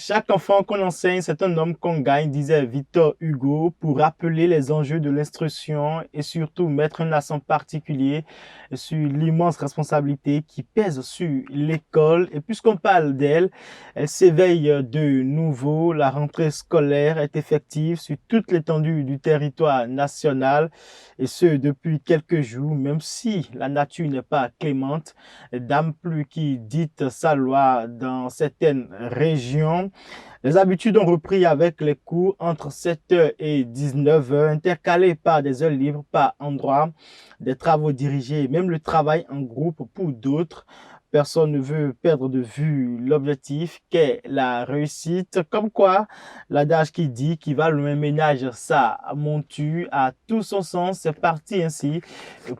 Chaque enfant qu'on enseigne, c'est un homme qu'on gagne, disait Victor Hugo, pour rappeler les enjeux de l'instruction et surtout mettre un accent particulier sur l'immense responsabilité qui pèse sur l'école. Et puisqu'on parle d'elle, elle s'éveille de nouveau. La rentrée scolaire est effective sur toute l'étendue du territoire national et ce depuis quelques jours, même si la nature n'est pas clémente. Dame pluie qui dicte sa loi dans certaines régions. Les habitudes ont repris avec les cours entre 7h et 19h, intercalés par des heures libres par endroit, des travaux dirigés, même le travail en groupe pour d'autres. Personne ne veut perdre de vue l'objectif qu'est la réussite. Comme quoi, l'adage qui dit qu'il va loin ménage sa monture a tout son sens. C'est parti ainsi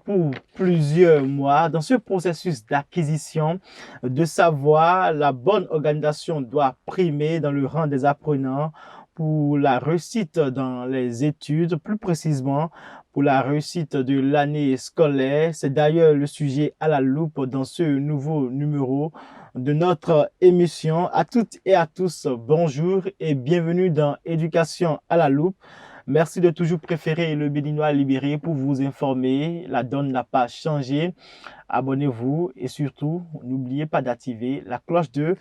pour plusieurs mois. Dans ce processus d'acquisition de savoir, la bonne organisation doit primer dans le rang des apprenants pour la réussite dans les études, plus précisément pour la réussite de l'année scolaire. C'est d'ailleurs le sujet à la loupe dans ce nouveau numéro de notre émission. À toutes et à tous, bonjour et bienvenue dans Éducation à la loupe. Merci de toujours préférer le Béninois libéré pour vous informer. La donne n'a pas changé. Abonnez-vous et surtout, n'oubliez pas d'activer la cloche de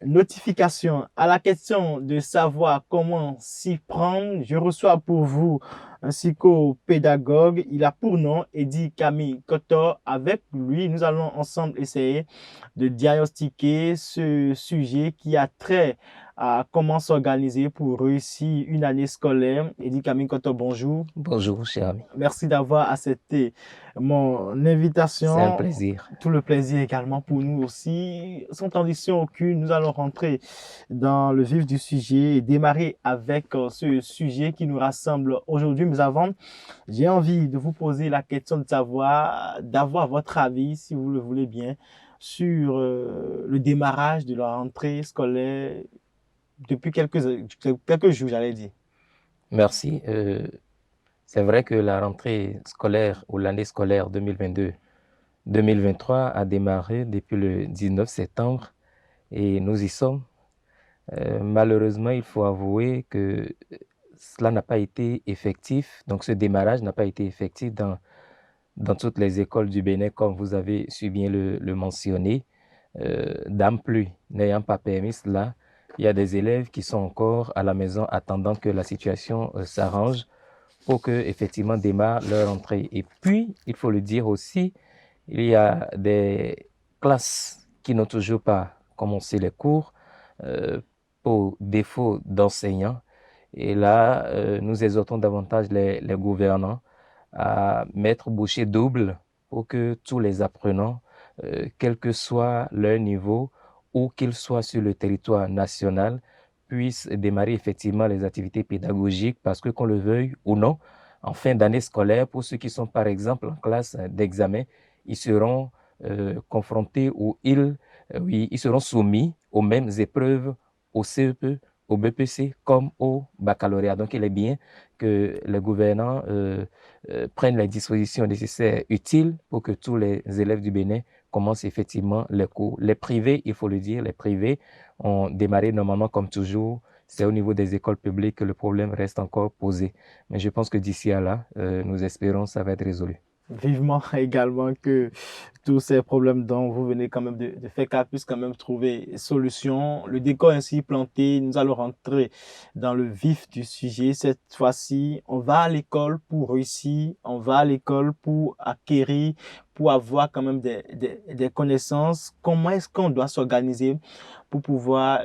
notification. À la question de savoir comment s'y prendre, je reçois pour vous un psychopédagogue. Il a pour nom Eddy Camille Kotor. Avec lui, nous allons ensemble essayer de diagnostiquer ce sujet qui a trait à comment s'organiser pour réussir une année scolaire. Eddy Camille Kotor, bonjour. Bonjour, cher ami. Merci d'avoir accepté mon C'est un invitation. plaisir. Tout le plaisir également pour nous aussi. Sans transition aucune, nous allons rentrer dans le vif du sujet et démarrer avec ce sujet qui nous rassemble aujourd'hui. Mais avant, j'ai envie de vous poser la question de savoir, d'avoir votre avis, si vous le voulez bien, sur le démarrage de la rentrée scolaire depuis quelques jours, j'allais dire. Merci. C'est vrai que la rentrée scolaire ou l'année scolaire 2022-2023 a démarré depuis le 19 septembre et nous y sommes. Malheureusement, il faut avouer que cela n'a pas été effectif. Donc, ce démarrage n'a pas été effectif dans toutes les écoles du Bénin, comme vous avez su bien le mentionner. Dame pluie n'ayant pas permis cela, il y a des élèves qui sont encore à la maison attendant que la situation s'arrange pour que effectivement démarre leur entrée. Et puis, il faut le dire aussi, il y a des classes qui n'ont toujours pas commencé les cours euh, pour défaut d'enseignants. Et là, nous exhortons davantage les gouvernants à mettre bouchée double pour que tous les apprenants, quel que soit leur niveau, ou qu'ils soient sur le territoire national, puissent démarrer effectivement les activités pédagogiques parce que qu'on le veuille ou non, en fin d'année scolaire, pour ceux qui sont par exemple en classe d'examen, ils seront confrontés ou oui, ils seront soumis aux mêmes épreuves au CEP, au BPC comme au baccalauréat. Donc il est bien que les gouvernants prennent les dispositions nécessaires utiles pour que tous les élèves du Bénin commencent effectivement les cours. Les privés, il faut le dire, les privés ont démarré normalement comme toujours. C'est au niveau des écoles publiques que le problème reste encore posé. Mais je pense que d'ici à là, nous espérons que ça va être résolu. Vivement également que tous ces problèmes dont vous venez quand même de faire cas puissent quand même trouver solution. Le décor ainsi planté, nous allons rentrer dans le vif du sujet. Cette fois-ci, on va à l'école pour réussir, on va à l'école pour acquérir, pour avoir quand même des connaissances. Comment est-ce qu'on doit s'organiser pour pouvoir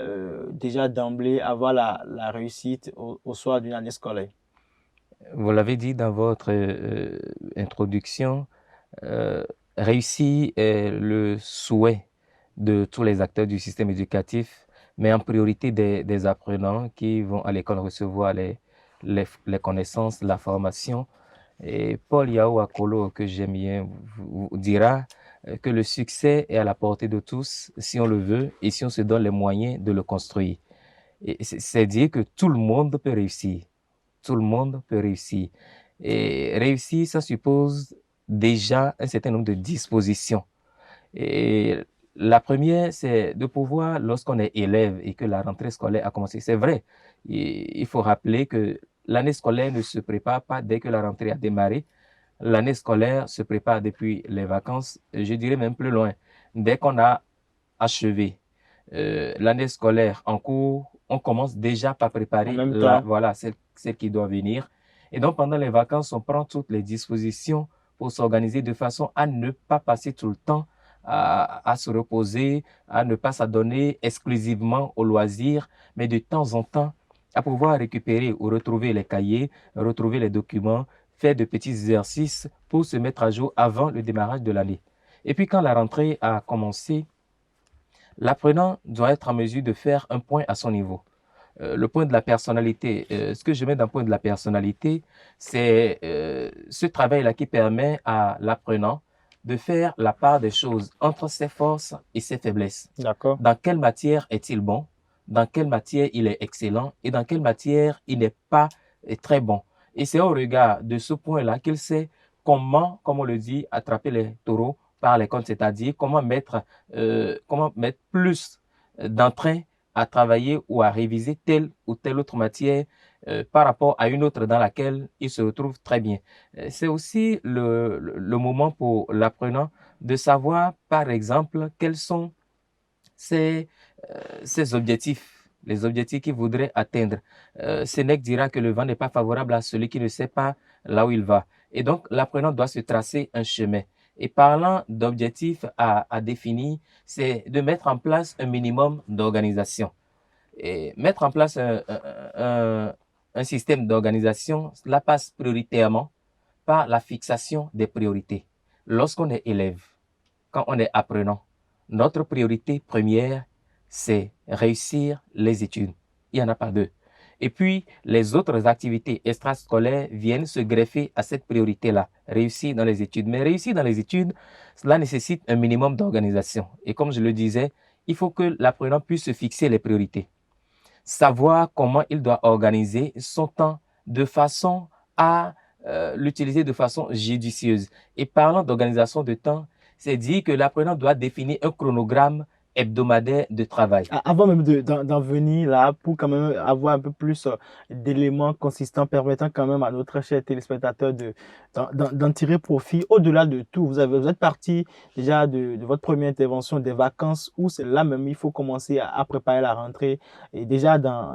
déjà d'emblée avoir la réussite au soir d'une année scolaire? Vous l'avez dit dans votre introduction, euh, réussir est le souhait de tous les acteurs du système éducatif, mais en priorité des apprenants qui vont à l'école recevoir les connaissances, la formation. Et Paul Yao Akolo, que j'aime bien, vous dira que le succès est à la portée de tous si on le veut et si on se donne les moyens de le construire. Et c'est dire que tout le monde peut réussir. Tout le monde peut réussir. Et réussir, ça suppose déjà un certain nombre de dispositions. Et La première, c'est de pouvoir, lorsqu'on est élève et que la rentrée scolaire a commencé, c'est vrai, il faut rappeler que l'année scolaire ne se prépare pas dès que la rentrée a démarré. L'année scolaire se prépare depuis les vacances, je dirais même plus loin. Dès qu'on a achevé l'année scolaire en cours, on commence déjà par En préparer même temps, voilà, celle qui doit venir. Et donc, pendant les vacances, on prend toutes les dispositions pour s'organiser de façon à ne pas passer tout le temps à se reposer, à ne pas s'adonner exclusivement aux loisirs, mais de temps en temps à pouvoir récupérer ou retrouver les cahiers, retrouver les documents, faire de petits exercices pour se mettre à jour avant le démarrage de l'année. Et puis quand la rentrée a commencé, l'apprenant doit être en mesure de faire un point à son niveau. Le point de la personnalité, ce que je mets d'un point de la personnalité, c'est ce travail-là qui permet à l'apprenant de faire la part des choses entre ses forces et ses faiblesses. d'accord. Dans quelle matière est-il bon? Dans quelle matière il est excellent? Et dans quelle matière il n'est pas très bon? Et c'est au regard de ce point-là qu'il sait comment, comme on le dit, attraper les taureaux par les cornes, c'est-à-dire comment mettre plus d'entrain à travailler ou à réviser telle ou telle autre matière par rapport à une autre dans laquelle il se retrouve très bien. C'est aussi le moment pour l'apprenant de savoir, par exemple, quels sont ses, ses objectifs, les objectifs qu'il voudrait atteindre. Sénèque dira que le vent n'est pas favorable à celui qui ne sait pas là où il va. Et donc, l'apprenant doit se tracer un chemin. Et parlant d'objectifs à définir, c'est de mettre en place un minimum d'organisation. Et mettre en place un système d'organisation, cela passe prioritairement par la fixation des priorités. Lorsqu'on est élève, quand on est apprenant, notre priorité première, c'est réussir les études. Il n'y en a pas deux. Et puis, les autres activités extrascolaires viennent se greffer à cette priorité-là, réussir dans les études. Mais réussir dans les études, cela nécessite un minimum d'organisation. Et comme je le disais, il faut que l'apprenant puisse se fixer les priorités, savoir comment il doit organiser son temps de façon à l'utiliser de façon judicieuse. Et parlant d'organisation de temps, c'est dire que l'apprenant doit définir un chronogramme hebdomadaire de travail. Avant même d'en venir là, pour quand même avoir un peu plus d'éléments consistants permettant quand même à notre cher téléspectateur d'en tirer profit. Au-delà de tout, vous êtes parti déjà de votre première intervention des vacances où c'est là même il faut commencer à préparer la rentrée. Et déjà dans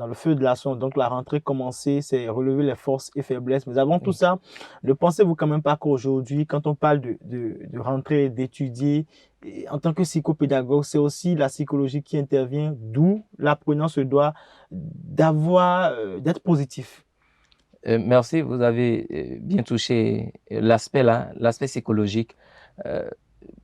le feu de l'action, donc la rentrée commencer, c'est relever les forces et faiblesses. Mais avant tout Oui. ça, ne pensez-vous quand même pas qu'aujourd'hui, quand on parle de rentrée, d'étudier, et en tant que psychopédagogue, c'est aussi la psychologie qui intervient, d'où l'apprenant se doit d'être positif. Merci, vous avez bien touché l'aspect là, l'aspect psychologique. Euh,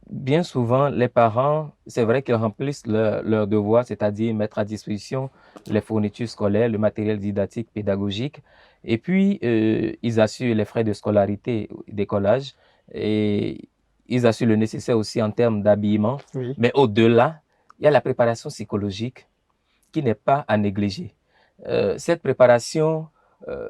Bien souvent, les parents, c'est vrai qu'ils remplissent leur devoir, c'est-à-dire mettre à disposition les fournitures scolaires, le matériel didactique, pédagogique, et puis ils assurent les frais de scolarité, d'écolage, et ils assurent le nécessaire aussi en termes d'habillement. Oui. Mais au-delà, il y a la préparation psychologique qui n'est pas à négliger. Cette préparation euh,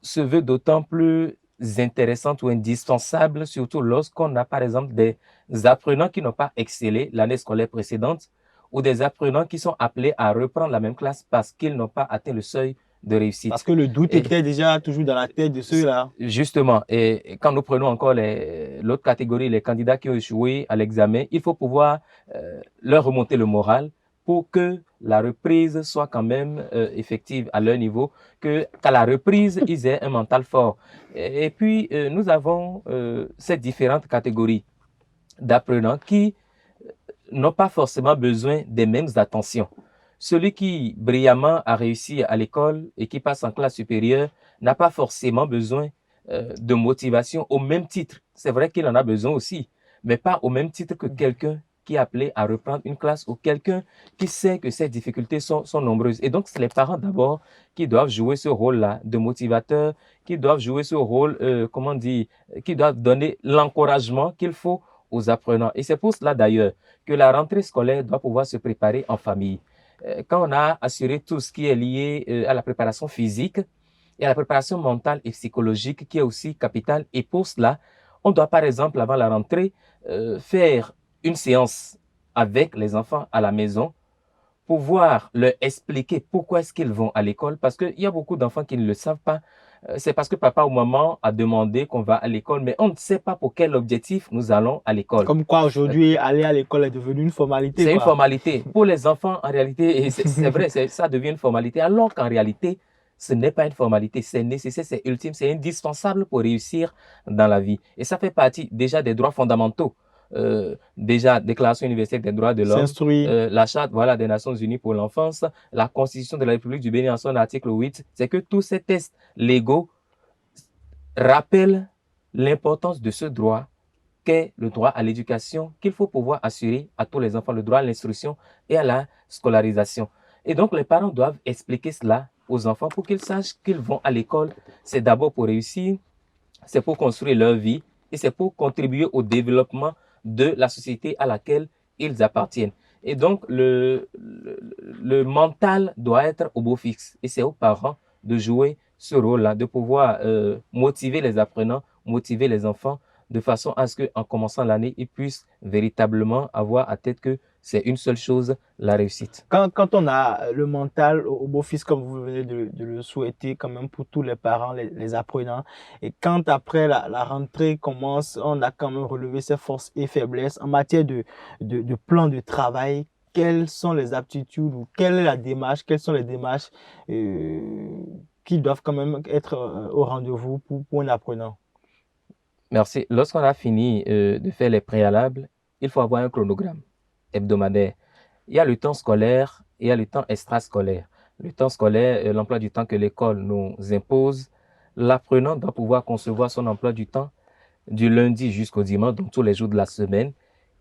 se veut d'autant plus intéressante ou indispensable, surtout lorsqu'on a par exemple des apprenants qui n'ont pas excellé l'année scolaire précédente ou des apprenants qui sont appelés à reprendre la même classe parce qu'ils n'ont pas atteint le seuil de Parce réussite. que le doute Et était déjà toujours dans la tête de ceux-là. justement, et quand nous prenons encore l'autre catégorie, les candidats qui ont échoué à l'examen, il faut pouvoir leur remonter le moral pour que la reprise soit quand même effective à leur niveau, qu'à la reprise, ils aient un mental fort. Et puis, nous avons ces différentes catégories d'apprenants qui n'ont pas forcément besoin des mêmes attentions. Celui qui brillamment a réussi à l'école et qui passe en classe supérieure n'a pas forcément besoin de motivation au même titre. C'est vrai qu'il en a besoin aussi, mais pas au même titre que quelqu'un qui est appelé à reprendre une classe ou quelqu'un qui sait que ses difficultés sont nombreuses. Et donc, c'est les parents d'abord qui doivent jouer ce rôle-là de motivateur, qui doivent jouer ce rôle, comment dire, qui doivent donner l'encouragement qu'il faut aux apprenants. Et c'est pour cela d'ailleurs que la rentrée scolaire doit pouvoir se préparer en famille. Quand on a assuré tout ce qui est lié à la préparation physique et à la préparation mentale et psychologique qui est aussi capitale, et pour cela, on doit par exemple avant la rentrée faire une séance avec les enfants à la maison, pouvoir leur expliquer pourquoi est-ce qu'ils vont à l'école, parce qu'il y a beaucoup d'enfants qui ne le savent pas. C'est parce que papa ou maman a demandé qu'on va à l'école, mais on ne sait pas pour quel objectif nous allons à l'école. Comme quoi, aujourd'hui, aller à l'école est devenu une formalité, C'est une quoi. formalité. Pour les enfants, en réalité, et c'est vrai, ça devient une formalité, alors qu'en réalité, ce n'est pas une formalité, c'est nécessaire, c'est ultime, c'est indispensable pour réussir dans la vie. Et ça fait partie déjà des droits fondamentaux. Déjà, Déclaration universelle des droits de l'homme, S'instruire. la Charte voilà, des Nations unies pour l'enfance, la Constitution de la République du Bénin en son article 8, c'est que tous ces tests légaux rappellent l'importance de ce droit qu'est le droit à l'éducation, qu'il faut pouvoir assurer à tous les enfants, le droit à l'instruction et à la scolarisation. Et donc, les parents doivent expliquer cela aux enfants pour qu'ils sachent qu'ils vont à l'école. C'est d'abord pour réussir, c'est pour construire leur vie et c'est pour contribuer au développement de la société à laquelle ils appartiennent. Et donc, le mental doit être au beau fixe et c'est aux parents de jouer ce rôle-là, de pouvoir motiver les apprenants, motiver les enfants de façon à ce qu'en commençant l'année, ils puissent véritablement avoir à tête que c'est une seule chose, la réussite. Quand on a le mental au beau-fils, comme vous venez de le souhaiter, quand même pour tous les parents, les apprenants, et quand après la rentrée commence, on a quand même relevé ses forces et faiblesses en matière de plan de travail, quelles sont les aptitudes ou quelle est la démarche, quelles sont les démarches qui doivent quand même être au rendez-vous pour un apprenant? Merci. Lorsqu'on a fini de faire les préalables, il faut avoir un chronogramme hebdomadaire. Il y a le temps scolaire et il y a le temps extrascolaire. Le temps scolaire, l'emploi du temps que l'école nous impose. L'apprenant doit pouvoir concevoir son emploi du temps du lundi jusqu'au dimanche, donc tous les jours de la semaine,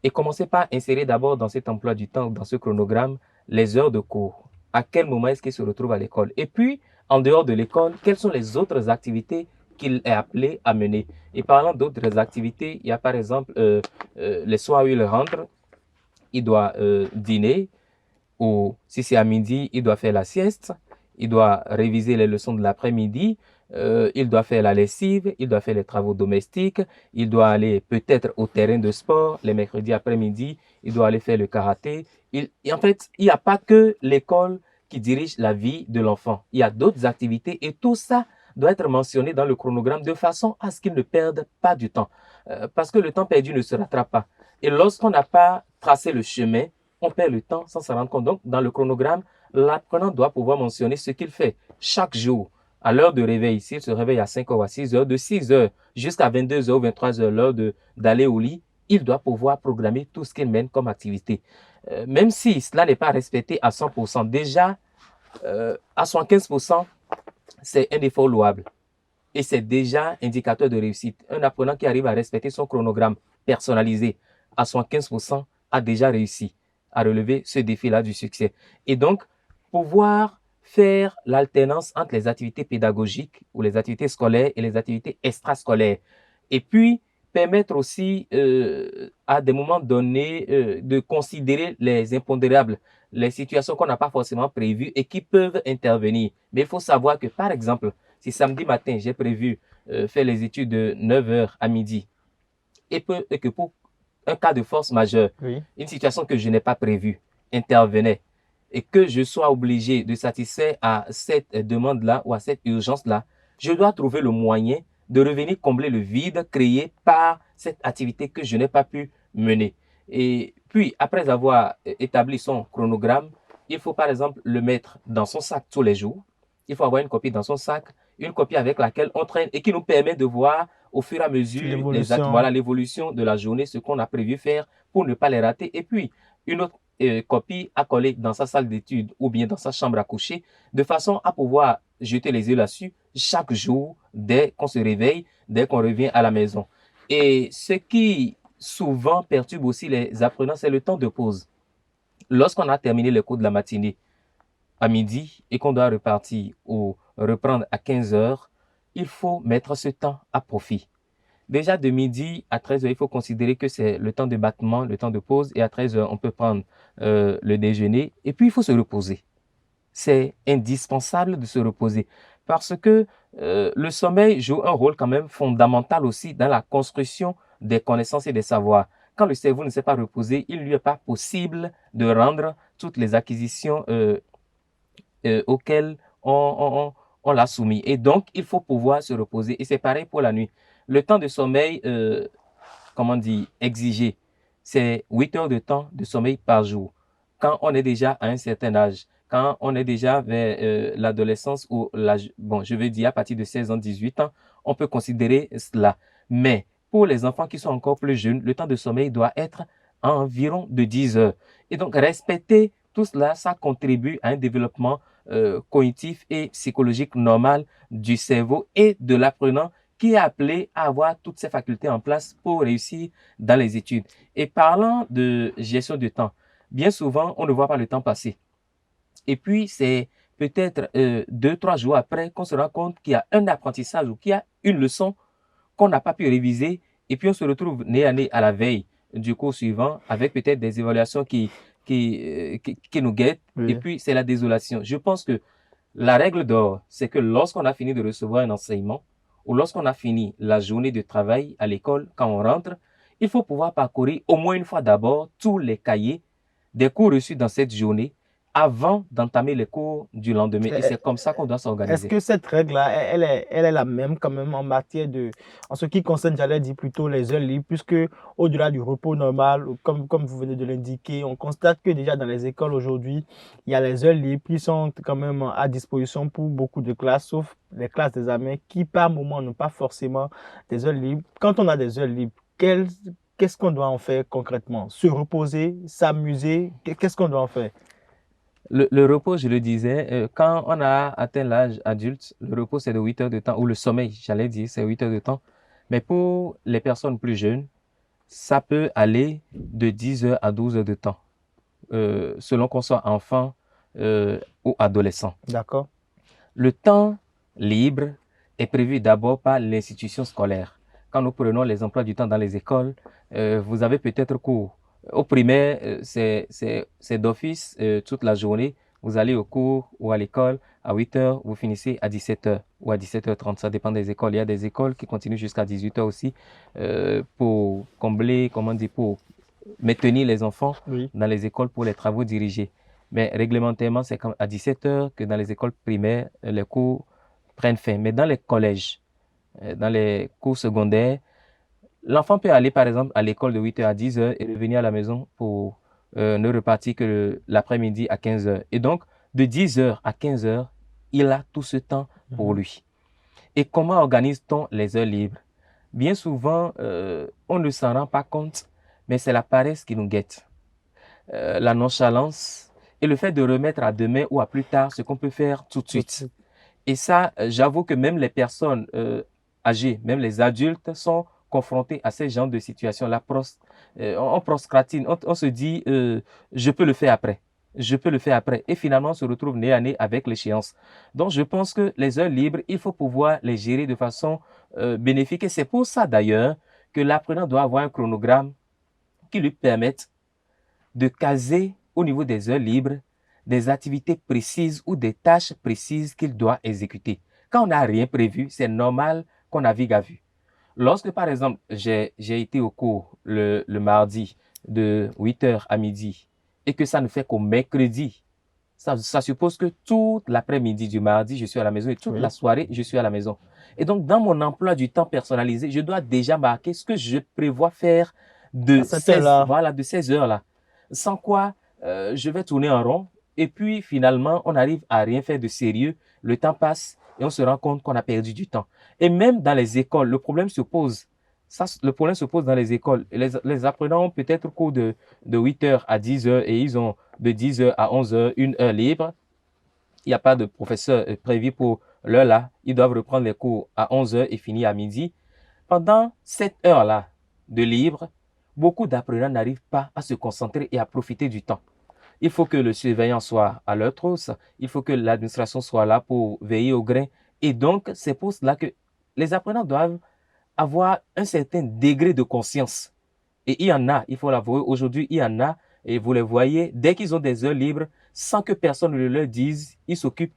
et commencer par insérer d'abord dans cet emploi du temps, dans ce chronogramme, les heures de cours. À quel moment est-ce qu'il se retrouve à l'école? Et puis, en dehors de l'école, quelles sont les autres activités qu'il est appelé à mener? Et parlant d'autres activités, il y a par exemple les soirs où il rentre, il doit dîner, ou si c'est à midi, il doit faire la sieste, il doit réviser les leçons de l'après-midi, il doit faire la lessive, il doit faire les travaux domestiques, il doit aller peut-être au terrain de sport les mercredis après-midi, il doit aller faire le karaté. En fait, il n'y a pas que l'école qui dirige la vie de l'enfant. Il y a d'autres activités et tout ça doit être mentionné dans le chronogramme de façon à ce qu'il ne perde pas du temps. Parce que le temps perdu ne se rattrape pas. Et lorsqu'on n'a pas tracé le chemin, on perd le temps sans s'en rendre compte. Donc, dans le chronogramme, l'apprenant doit pouvoir mentionner ce qu'il fait chaque jour. À l'heure de réveil, s'il se réveille à 5 heures ou à 6 heures, de 6 heures jusqu'à 22 heures ou 23 heures, l'heure d'aller au lit, il doit pouvoir programmer tout ce qu'il mène comme activité. Même si cela n'est pas respecté à 100%, déjà à 75%, c'est un effort louable. Et c'est déjà indicateur de réussite. Un apprenant qui arrive à respecter son chronogramme personnalisé à 75% a déjà réussi à relever ce défi-là du succès. Et donc, pouvoir faire l'alternance entre les activités pédagogiques ou les activités scolaires et les activités extrascolaires. Et puis, permettre aussi à des moments donnés de considérer les impondérables, les situations qu'on n'a pas forcément prévues et qui peuvent intervenir. Mais il faut savoir que, par exemple, si samedi matin, j'ai prévu faire les études de 9 heures à midi et que pour un cas de force majeure, Oui. une situation que je n'ai pas prévue intervenait et que je sois obligé de satisfaire à cette demande-là ou à cette urgence-là, je dois trouver le moyen de revenir combler le vide créé par cette activité que je n'ai pas pu mener. Et puis, après avoir établi son chronogramme, il faut par exemple le mettre dans son sac tous les jours. Il faut avoir une copie dans son sac, une copie avec laquelle on traîne et qui nous permet de voir au fur et à mesure l'évolution de la journée, ce qu'on a prévu faire pour ne pas les rater. Et puis, une autre copie à coller dans sa salle d'études ou bien dans sa chambre à coucher, de façon à pouvoir jeter les yeux là-dessus chaque jour, dès qu'on se réveille, dès qu'on revient à la maison. Et ce qui souvent perturbe aussi les apprenants, c'est le temps de pause. Lorsqu'on a terminé les cours de la matinée à midi et qu'on doit repartir ou reprendre à 15 heures, il faut mettre ce temps à profit. Déjà de midi à 13 heures, il faut considérer que c'est le temps de battement, le temps de pause, et à 13 heures, on peut prendre le déjeuner, et puis il faut se reposer. C'est indispensable de se reposer parce que le sommeil joue un rôle quand même fondamental aussi dans la construction des connaissances et des savoirs. quand le cerveau ne s'est pas reposé, il ne lui est pas possible de rendre toutes les acquisitions auxquelles on l'a soumis. Et donc, il faut pouvoir se reposer. Et c'est pareil pour la nuit. Le temps de sommeil, comment dire, exigé, c'est 8 heures de temps de sommeil par jour. Quand on est déjà à un certain âge, quand on est déjà vers l'adolescence ou l'âge, bon, je veux dire à partir de 16 ans, 18 ans, on peut considérer cela. Mais pour les enfants qui sont encore plus jeunes, le temps de sommeil doit être à environ de 10 heures. Et donc, respecter tout cela, ça contribue à un développement cognitif et psychologique normal du cerveau et de l'apprenant qui est appelé à avoir toutes ses facultés en place pour réussir dans les études. Et parlant de gestion du temps, bien souvent, on ne voit pas le temps passer. Et puis, c'est peut-être 2-3 jours après qu'on se rend compte qu'il y a un apprentissage ou qu'il y a une leçon qu'on n'a pas pu réviser. Et puis, on se retrouve nez à nez à la veille du cours suivant avec peut-être des évaluations qui nous guettent. Oui. Et puis, c'est la désolation. Je pense que la règle d'or, c'est que lorsqu'on a fini de recevoir un enseignement ou lorsqu'on a fini la journée de travail à l'école, quand on rentre, il faut pouvoir parcourir au moins une fois d'abord tous les cahiers des cours reçus dans cette journée avant d'entamer les cours du lendemain. Et c'est comme ça qu'on doit Est-ce s'organiser. que cette règle-là, elle est la même quand même en matière de, en ce qui concerne, j'allais dire plutôt les heures libres, puisque au-delà du repos normal, comme vous venez de l'indiquer, on constate que déjà dans les écoles aujourd'hui, il y a les heures libres qui sont quand même à disposition pour beaucoup de classes, sauf les classes d'examen qui par moment n'ont pas forcément des heures libres. Quand on a des heures libres, qu'est-ce qu'on doit en faire concrètement? Se reposer, s'amuser, qu'est-ce qu'on doit en faire? Le repos, je le disais, quand on a atteint l'âge adulte, le repos, c'est de 8 heures de temps, ou le sommeil, j'allais dire, c'est 8 heures de temps. Mais pour les personnes plus jeunes, ça peut aller de 10 heures à 12 heures de temps, selon qu'on soit enfant ou adolescent. D'accord. Le temps libre est prévu d'abord par l'institution scolaire. Quand nous prenons les emplois du temps dans les écoles, vous avez peut-être cours. Au primaire, c'est d'office toute la journée. Vous allez au cours ou à l'école à 8 heures, vous finissez à 17 heures ou à 17h30. Ça dépend des écoles. Il y a des écoles qui continuent jusqu'à 18 heures aussi pour combler, comment dire, pour maintenir les enfants Oui. dans les écoles pour les travaux dirigés. Mais réglementairement, c'est à 17 heures que dans les écoles primaires, les cours prennent fin. Mais dans les collèges, dans les cours secondaires, l'enfant peut aller, par exemple, à l'école de 8 heures à 10 heures et revenir à la maison pour ne repartir que l'après-midi à 15 heures. Et donc, de 10 heures à 15 heures, il a tout ce temps pour lui. Et comment organise-t-on les heures libres? Bien souvent, on ne s'en rend pas compte, mais c'est la paresse qui nous guette. La nonchalance et le fait de remettre à demain ou à plus tard ce qu'on peut faire tout de suite. Et ça, j'avoue que même les personnes âgées, même les adultes sont confrontés à ces genres de situations-là. On procrastine, on se dit je peux le faire après. Je peux le faire après. Et finalement, on se retrouve nez à nez avec l'échéance. Donc, je pense que les heures libres, il faut pouvoir les gérer de façon bénéfique. Et c'est pour ça, d'ailleurs, que l'apprenant doit avoir un chronogramme qui lui permette de caser au niveau des heures libres des activités précises ou des tâches précises qu'il doit exécuter. Quand on n'a rien prévu, c'est normal qu'on navigue à vue. Lorsque, par exemple, j'ai été au cours le mardi de 8 heures à midi et que ça ne fait qu'au mercredi, ça suppose que toute l'après-midi du mardi, je suis à la maison et toute la soirée, je suis à la maison. Et donc, dans mon emploi du temps personnalisé, je dois déjà marquer ce que je prévois faire de ces heures-là. Sans quoi, je vais tourner en rond. Et puis, finalement, on arrive à rien faire de sérieux. Le temps passe et on se rend compte qu'on a perdu du temps. Et même dans les écoles, le problème se pose. Le problème se pose dans les écoles. Les apprenants ont peut-être cours de 8 heures à 10 heures et ils ont de 10 heures à 11 heures, une heure libre. Il n'y a pas de professeur prévu pour l'heure là. Ils doivent reprendre les cours à 11 heures et finir à midi. Pendant cette heure-là de libre, beaucoup d'apprenants n'arrivent pas à se concentrer et à profiter du temps. Il faut que le surveillant soit à leur trousse. Il faut que l'administration soit là pour veiller au grain. Et donc, c'est pour cela que les apprenants doivent avoir un certain degré de conscience. Et il y en a, il faut l'avouer, aujourd'hui, il y en a, et vous les voyez, dès qu'ils ont des heures libres, sans que personne ne leur dise, ils s'occupent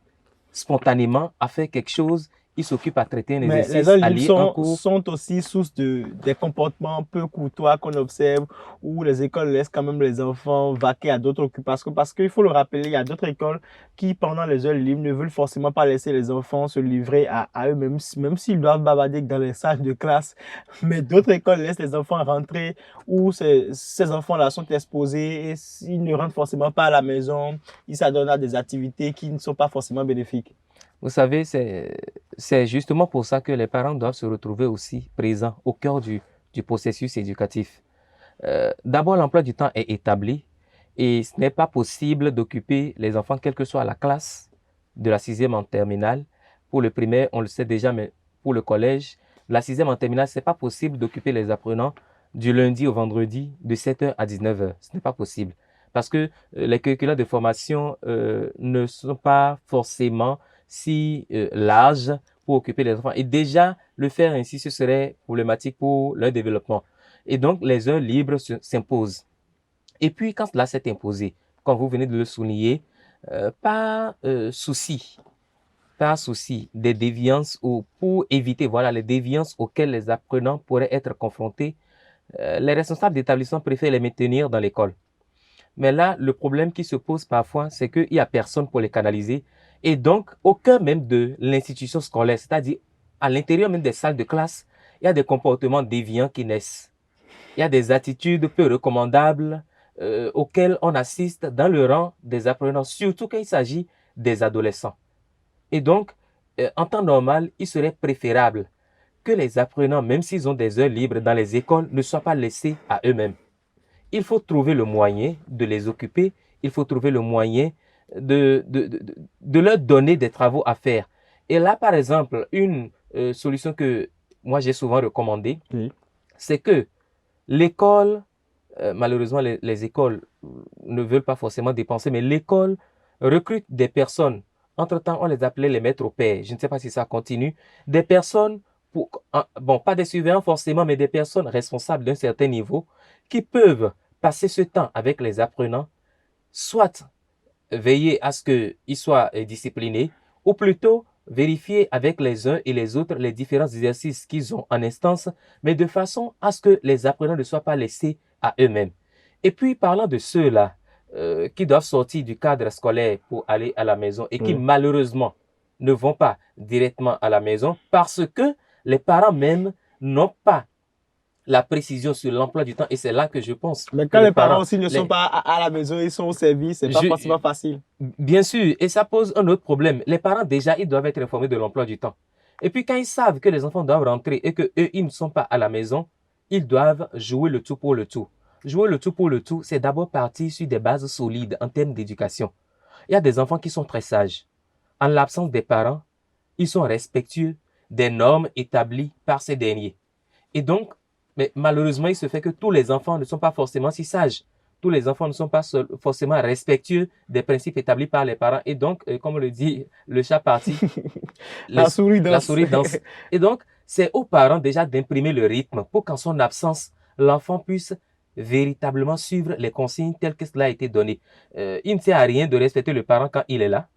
spontanément à faire quelque chose. il s'occupe à traiter un Mais les exercice, heures à libres lire un cours. sont aussi source des comportements peu courtois qu'on observe, où les écoles laissent quand même les enfants vaquer à d'autres occupations. Parce qu'il faut le rappeler, il y a d'autres écoles qui, pendant les heures libres, ne veulent forcément pas laisser les enfants se livrer à eux-mêmes, même s'ils doivent bavarder dans les salles de classe. Mais d'autres écoles laissent les enfants rentrer, où ces enfants-là sont exposés et s'ils ne rentrent forcément pas à la maison, ils s'adonnent à des activités qui ne sont pas forcément bénéfiques. Vous savez, c'est justement pour ça que les parents doivent se retrouver aussi présents au cœur du processus éducatif. D'abord, l'emploi du temps est établi et ce n'est pas possible d'occuper les enfants, quelle que soit la classe, de la sixième en terminale. Pour le primaire, on le sait déjà, mais pour le collège, la sixième en terminale, ce n'est pas possible d'occuper les apprenants du lundi au vendredi de 7h à 19h. Ce n'est pas possible. Parce que les curricula de formation ne sont pas forcément si larges pour occuper les enfants. Et déjà, le faire ainsi, ce serait problématique pour leur développement. Et donc, les heures libres s'imposent. Et puis, quand cela s'est imposé, comme vous venez de le souligner, pas souci, pas souci des déviances ou pour éviter voilà, les déviances auxquelles les apprenants pourraient être confrontés, les responsables d'établissement préfèrent les maintenir dans l'école. Mais là, le problème qui se pose parfois, c'est qu'il n'y a personne pour les canaliser. Et donc, au cœur même de l'institution scolaire, c'est-à-dire à l'intérieur même des salles de classe, il y a des comportements déviants qui naissent. Il y a des attitudes peu recommandables auxquelles on assiste dans le rang des apprenants, surtout quand il s'agit des adolescents. Et donc, en temps normal, il serait préférable que les apprenants, même s'ils ont des heures libres dans les écoles, ne soient pas laissés à eux-mêmes. Il faut trouver le moyen de les occuper, il faut trouver le moyen de leur donner des travaux à faire. Et là, par exemple, une solution que moi j'ai souvent recommandée, Oui. c'est que l'école, malheureusement les écoles ne veulent pas forcément dépenser, mais l'école recrute des personnes. Entre-temps, on les appelait les maîtres au père. Je ne sais pas si ça continue. Des personnes, bon, pas des surveillants forcément, mais des personnes responsables d'un certain niveau qui peuvent passer ce temps avec les apprenants, soit veiller à ce qu'ils soient disciplinés, ou plutôt vérifier avec les uns et les autres les différents exercices qu'ils ont en instance, mais de façon à ce que les apprenants ne soient pas laissés à eux-mêmes. Et puis, parlant de ceux-là qui doivent sortir du cadre scolaire pour aller à la maison et qui Oui. malheureusement ne vont pas directement à la maison parce que les parents même n'ont pas la précision sur l'emploi du temps et c'est là que je pense Mais que quand les les parents parents, aussi ne sont pas à la maison, ils sont au service, c'est pas je, forcément facile. bien sûr, et ça pose un autre problème. Les parents, déjà, ils doivent être informés de l'emploi du temps. Et puis, quand ils savent que les enfants doivent rentrer et que eux, ils ne sont pas à la maison, ils doivent jouer le tout pour le tout. Jouer le tout pour le tout, c'est d'abord partir sur des bases solides en termes d'éducation. Il y a des enfants qui sont très sages. En l'absence des parents, ils sont respectueux des normes établies par ces derniers. Et donc, mais malheureusement, il se fait que tous les enfants ne sont pas forcément si sages. Tous les enfants ne sont pas forcément respectueux des principes établis par les parents. Et donc, comme le dit le chat parti, La souris la danse. souris danse. Et donc, c'est aux parents déjà d'imprimer le rythme pour qu'en son absence, l'enfant puisse véritablement suivre les consignes telles que cela a été donné. Il ne sert à rien de respecter le parent quand il est là.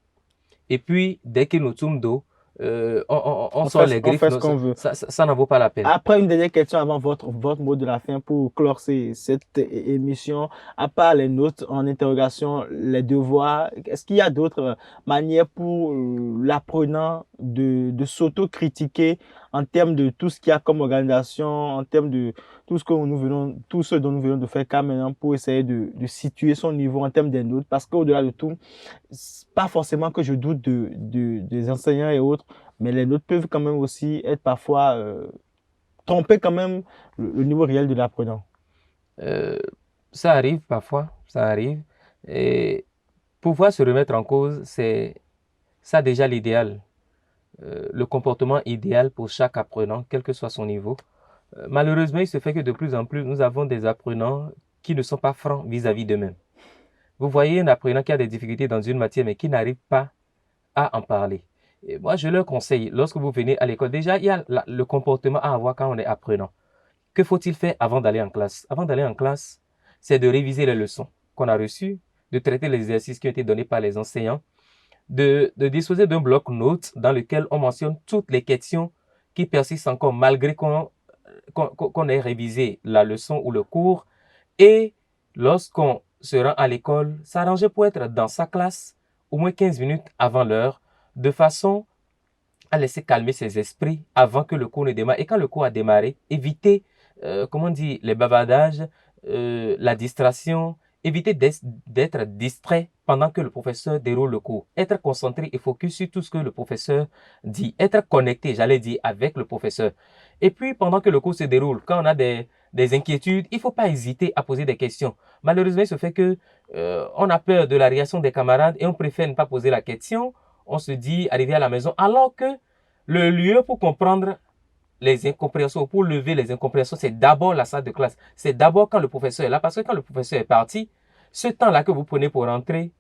Et puis, dès qu'il nous tourne dos, on sort les On griffes. fait ce Non, qu'on veut. ça n'en vaut pas la peine. Après, une dernière question avant votre mot de la fin pour clore cette émission. À part les notes en interrogation, les devoirs, est-ce qu'il y a d'autres manières pour l'apprenant de s'auto-critiquer en termes de tout ce qu'il y a comme organisation, en termes de tout ce dont nous venons de faire cas maintenant pour essayer de situer son niveau en termes des notes? Parce qu'au-delà de tout, pas forcément que je doute des enseignants et autres, mais les notes peuvent quand même aussi être parfois tromper quand même le niveau réel de l'apprenant. Euh, Ça arrive parfois, ça arrive. Et pouvoir se remettre en cause, c'est ça déjà l'idéal. Le comportement idéal pour chaque apprenant, quel que soit son niveau. Malheureusement, il se fait que de plus en plus, nous avons des apprenants qui ne sont pas francs vis-à-vis d'eux-mêmes. Vous voyez un apprenant qui a des difficultés dans une matière, mais qui n'arrive pas à en parler. Et moi, je leur conseille, lorsque vous venez à l'école, déjà, il y a le comportement à avoir quand on est apprenant. Que faut-il faire avant d'aller en classe? Avant d'aller en classe, c'est de réviser les leçons qu'on a reçues, de traiter les exercices qui ont été donnés par les enseignants, de disposer d'un bloc-notes dans lequel on mentionne toutes les questions qui persistent encore malgré qu'on ait révisé la leçon ou le cours. Et lorsqu'on se rend à l'école, s'arranger pour être dans sa classe au moins 15 minutes avant l'heure, de façon à laisser calmer ses esprits avant que le cours ne démarre. Et quand le cours a démarré, éviter, comment on dit, les bavardages, la distraction, éviter d'être distrait pendant que le professeur déroule le cours. Être concentré et focus sur tout ce que le professeur dit. Être connecté, j'allais dire, avec le professeur. Et puis, pendant que le cours se déroule, quand on a des inquiétudes, il ne faut pas hésiter à poser des questions. Malheureusement, il se fait que on a peur de la réaction des camarades et on préfère ne pas poser la question. On se dit, arrivé à la maison, alors que le lieu pour comprendre les incompréhensions, pour lever les incompréhensions, c'est d'abord la salle de classe. C'est d'abord quand le professeur est là, parce que quand le professeur est parti, ce temps-là que vous prenez pour rentrer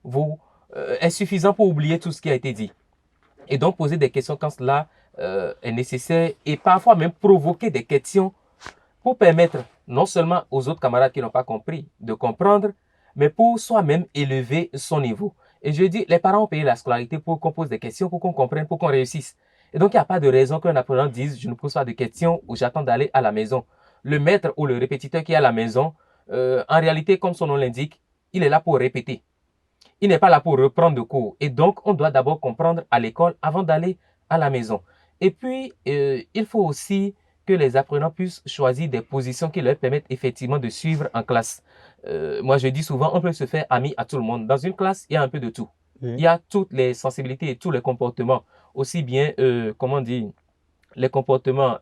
est suffisant pour oublier tout ce qui a été dit. Et donc, poser des questions quand cela est nécessaire et parfois même provoquer des questions pour permettre non seulement aux autres camarades qui n'ont pas compris de comprendre, mais pour soi-même élever son niveau. Et je dis, les parents ont payé la scolarité pour qu'on pose des questions, pour qu'on comprenne, pour qu'on réussisse. Et donc, il n'y a pas de raison qu'un apprenant dise, je ne pose pas de questions ou j'attends d'aller à la maison. Le maître ou le répétiteur qui est à la maison, en réalité, comme son nom l'indique, il est là pour répéter. Il n'est pas là pour reprendre le cours. Et donc, on doit d'abord comprendre à l'école avant d'aller à la maison. Et puis, il faut aussi que les apprenants puissent choisir des positions qui leur permettent effectivement de suivre en classe. Moi, je dis souvent, on peut se faire ami à tout le monde. Dans une classe, il y a un peu de tout. Il y a toutes les sensibilités et tous les comportements, aussi bien, comment dire, les comportements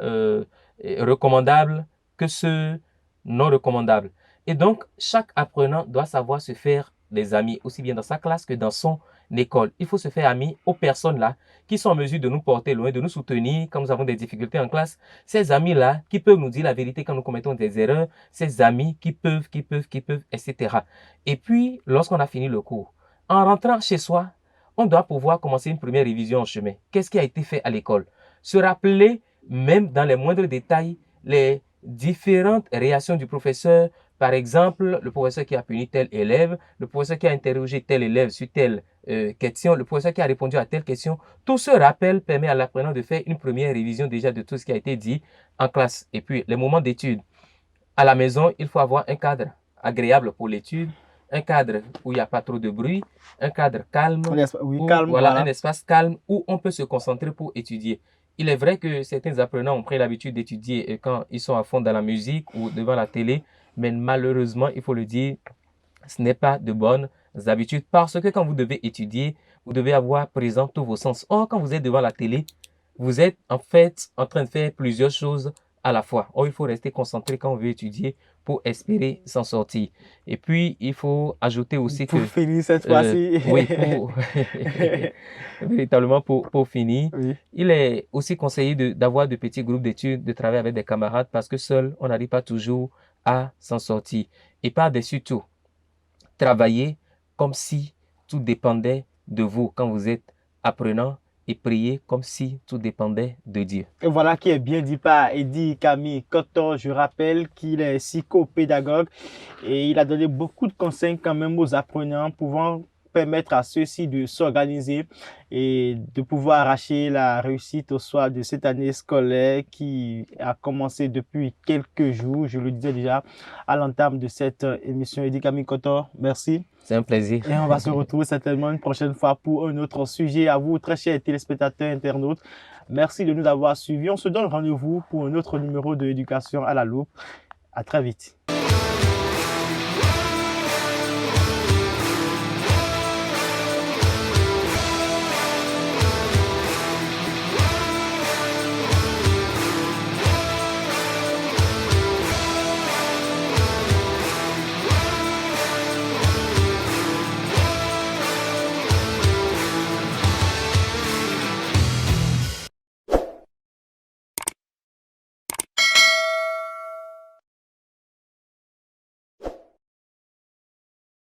recommandables que ceux non recommandables. Et donc, chaque apprenant doit savoir se faire des amis, aussi bien dans sa classe que dans son école. Il faut se faire ami aux personnes là qui sont en mesure de nous porter loin, de nous soutenir quand nous avons des difficultés en classe. Ces amis-là qui peuvent nous dire la vérité quand nous commettons des erreurs. Ces amis qui peuvent, etc. Et puis, lorsqu'on a fini le cours, en rentrant chez soi, on doit pouvoir commencer une première révision en chemin. Qu'est-ce qui a été fait à l'école? Se rappeler, même dans les moindres détails, les différentes réactions du professeur. Par exemple, le professeur qui a puni tel élève, le professeur qui a interrogé tel élève sur telle question, le professeur qui a répondu à telle question. Tout ce rappel permet à l'apprenant de faire une première révision déjà de tout ce qui a été dit en classe. Et puis, les moments d'étude. À la maison, il faut avoir un cadre agréable pour l'étude, un cadre où il n'y a pas trop de bruit, un cadre calme, un espace calme où on peut se concentrer pour étudier. Il est vrai que certains apprenants ont pris l'habitude d'étudier quand ils sont à fond dans la musique ou devant la télé, mais malheureusement, il faut le dire, ce n'est pas de bonnes habitudes parce que quand vous devez étudier, vous devez avoir présent tous vos sens. Or, quand vous êtes devant la télé, vous êtes en fait en train de faire plusieurs choses à la fois. Or, il faut rester concentré quand on veut étudier pour espérer s'en sortir. Et puis, il faut ajouter aussi pour finir cette fois-ci. Oui, véritablement pour finir. Oui. Il est aussi conseillé d'avoir de petits groupes d'études, de travailler avec des camarades parce que seul, on n'arrive pas toujours à s'en sortir. Et par-dessus tout, travailler comme si tout dépendait de vous quand vous êtes apprenant et prier comme si tout dépendait de Dieu. Et voilà qui est bien dit par Eddy Camille Koto. Je rappelle qu'il est psychopédagogue et il a donné beaucoup de conseils quand même aux apprenants pouvant permettre à ceux-ci de s'organiser et de pouvoir arracher la réussite au soir de cette année scolaire qui a commencé depuis quelques jours. Je le disais déjà à l'entame de cette émission. Eddy Camille Koto, merci. C'est un plaisir. Et on va se retrouver certainement une prochaine fois pour un autre sujet. À vous, très chers téléspectateurs, internautes, merci de nous avoir suivis. On se donne rendez-vous pour un autre numéro de Éducation à la loupe. À très vite.